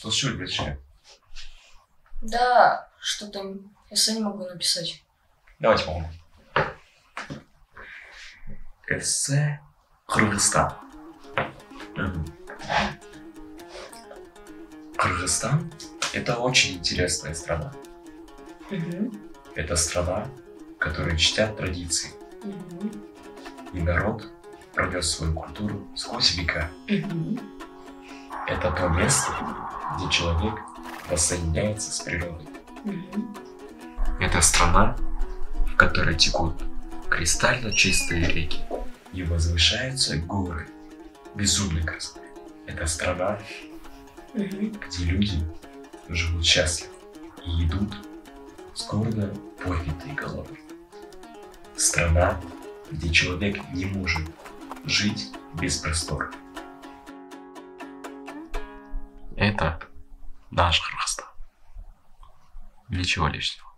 Что случилось, Гриша? Да, что там, эссе не могу написать. Давайте помогу. Эссе Кыргызстан. Кыргызстан – это очень интересная страна. Это страна, которая чтят традиции. И народ пронес свою культуру сквозь века. Это то место, где человек воссоединяется с природой. Это страна, в которой текут кристально чистые реки и возвышаются горы безумной красоты. Это страна, где люди живут счастливо и идут с гордо поднятой головой. Страна, где человек не может жить без простора. Это наш Кыргызстан. Ничего лишнего.